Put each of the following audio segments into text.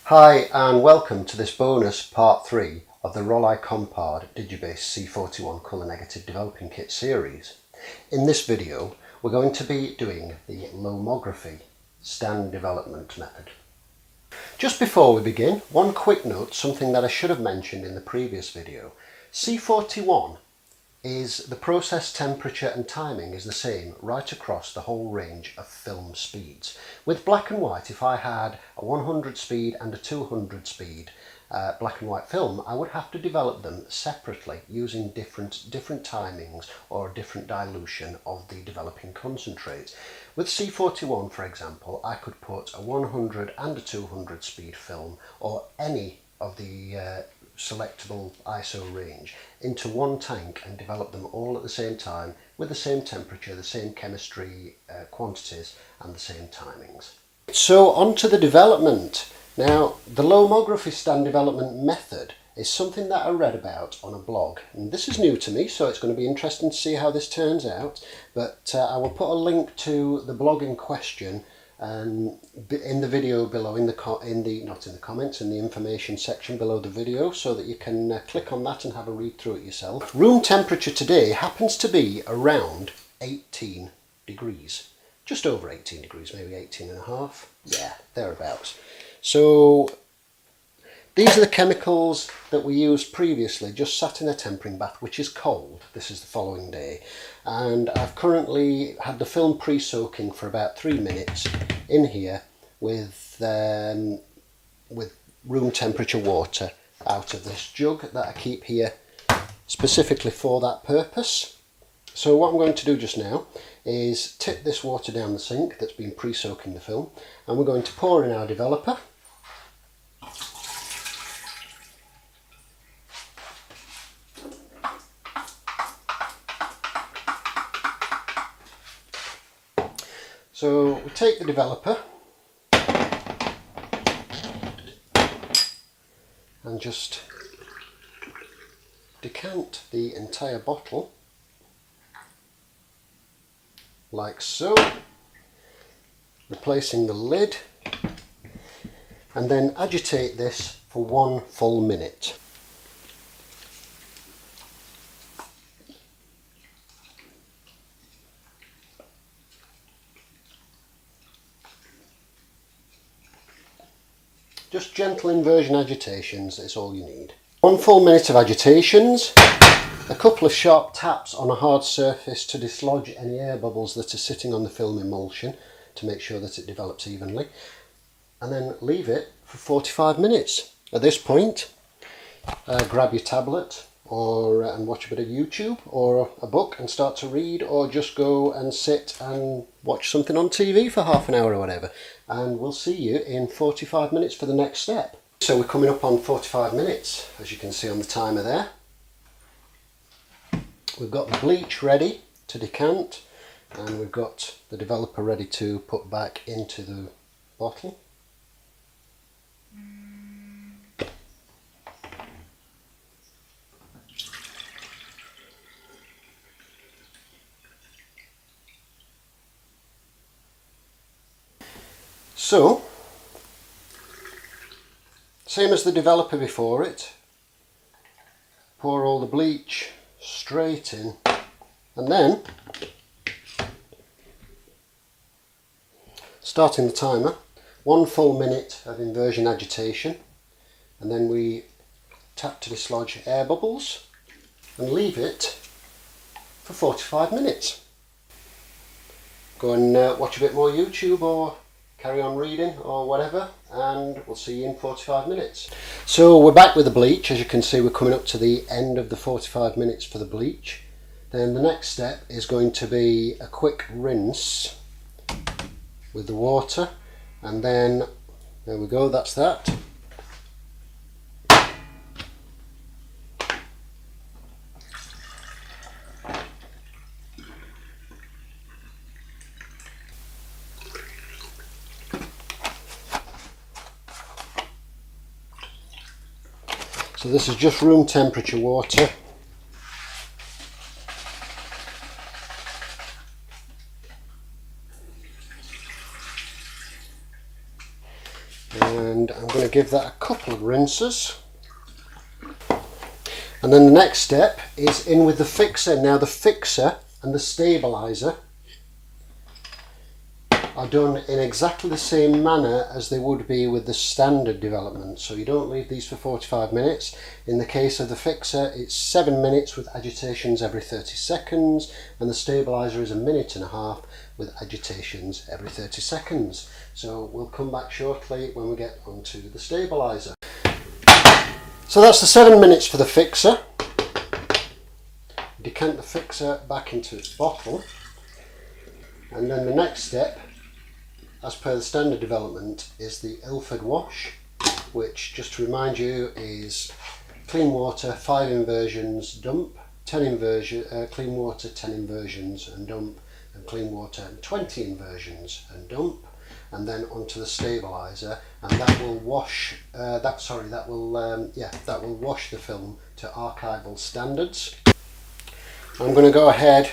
Hi and welcome to this bonus part 3 of the Rollei Digibase C41 Colour Negative Developing Kit series. In this video we're going to be doing the Lomography stand development method. Just before we begin, one quick note, something that I should have mentioned in the previous video. C41 is the process temperature and timing is the same right across the whole range of film speeds. With black and white, if I had a 100 speed and a 200 speed black and white film, I would have to develop them separately using different timings or different dilution of the developing concentrates. With C41, for example, I could put a 100 and a 200 speed film or any of the selectable ISO range into one tank and develop them all at the same time with the same temperature, the same chemistry quantities and the same timings. So on to the development. Now the Lomography stand development method is something that I read about on a blog, and this is new to me, so it's going to be interesting to see how this turns out, but I will put a link to the blog in question in the video below, in the information section below the video, so that you can click on that and have a read through it yourself. Room temperature today happens to be around 18 degrees, just over 18 degrees, maybe 18 and a half, yeah, thereabouts. So these are the chemicals that we used previously, just sat in a tempering bath, which is cold. This is the following day, and I've currently had the film pre-soaking for about 3 minutes in here with room temperature water out of this jug that I keep here specifically for that purpose. So what I'm going to do just now is tip this water down the sink that's been pre-soaking the film, and we're going to pour in our developer. So we take the developer and just decant the entire bottle like so, replacing the lid, and then agitate this for 1 full minute. Just gentle inversion agitations, that's all you need. 1 full minute of agitations, a couple of sharp taps on a hard surface to dislodge any air bubbles that are sitting on the film emulsion to make sure that it develops evenly, and then leave it for 45 minutes. At this point, grab your tablet and watch a bit of YouTube or a book and start to read, or just go and sit and watch something on TV for half an hour or whatever, and we'll see you in 45 minutes for the next step. So we're coming up on 45 minutes, as you can see on the timer there. We've got the bleach ready to decant, and we've got the developer ready to put back into the bottle. So, same as the developer before it, pour all the bleach straight in, and then starting the timer, 1 full minute of inversion agitation, and then we tap to dislodge air bubbles and leave it for 45 minutes. Go and watch a bit more YouTube or carry on reading or whatever, and we'll see you in 45 minutes. So we're back with the bleach. As you can see, we're coming up to the end of the 45 minutes for the bleach. Then the next step is going to be a quick rinse with the water, and then there we go, that's that. So this is just room temperature water. And I'm going to give that a couple of rinses. And then the next step is in with the fixer. Now the fixer and the stabilizer are done in exactly the same manner as they would be with the standard development. So you don't leave these for 45 minutes. In the case of the fixer, it's 7 minutes with agitations every 30 seconds, and the stabilizer is 1.5 minutes with agitations every 30 seconds. So we'll come back shortly when we get onto the stabilizer. So that's the 7 minutes for the fixer. Decant the fixer back into its bottle, and then the next step, as per the standard development, is the Ilford wash, which, just to remind you, is clean water 5 inversions, dump, 10 inversion, clean water 10 inversions and dump, and clean water 20 inversions and dump, and then onto the stabilizer, and that will wash that will wash the film to archival standards. I'm going to go ahead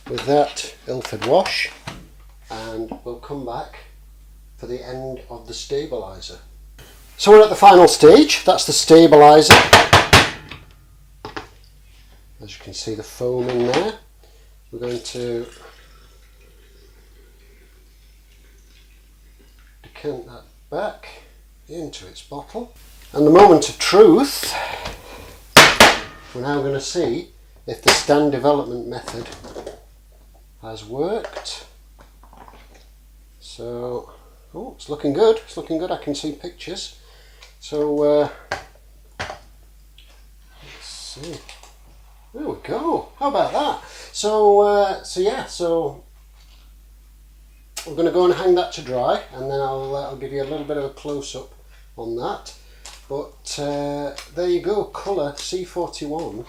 with that Ilford wash, and we'll come back for the end of the stabilizer. So we're at the final stage, that's the stabilizer. As you can see, the foam in there. We're going to decant that back into its bottle. And the moment of truth, we're now going to see if the stand development method has worked. So, oh, it's looking good, it's looking good, I can see pictures. So, let's see. There we go. How about that? So we're going to go and hang that to dry, and then I'll give you a little bit of a close-up on that. But there you go, colour C41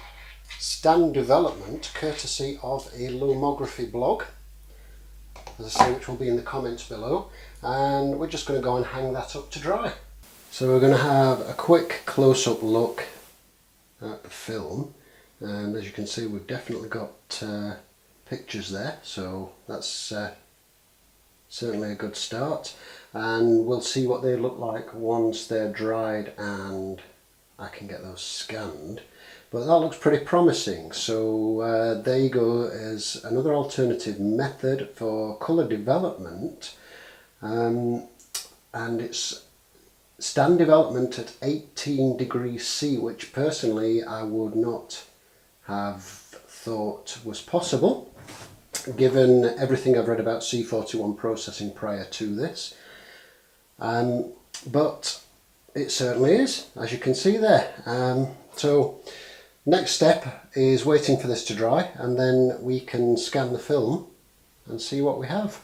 stand development, courtesy of a Lomography blog, as I say, which will be in the comments below. And we're just going to go and hang that up to dry. So we're going to have a quick close-up look at the film. And as you can see, we've definitely got pictures there, so that's certainly a good start. And we'll see what they look like once they're dried and I can get those scanned. But that looks pretty promising. So there you go, as another alternative method for colour development, and it's stand development at 18 degrees C, which personally I would not have thought was possible, given everything I've read about C41 processing prior to this. But it certainly is, as you can see there. So next step is waiting for this to dry, and then we can scan the film and see what we have.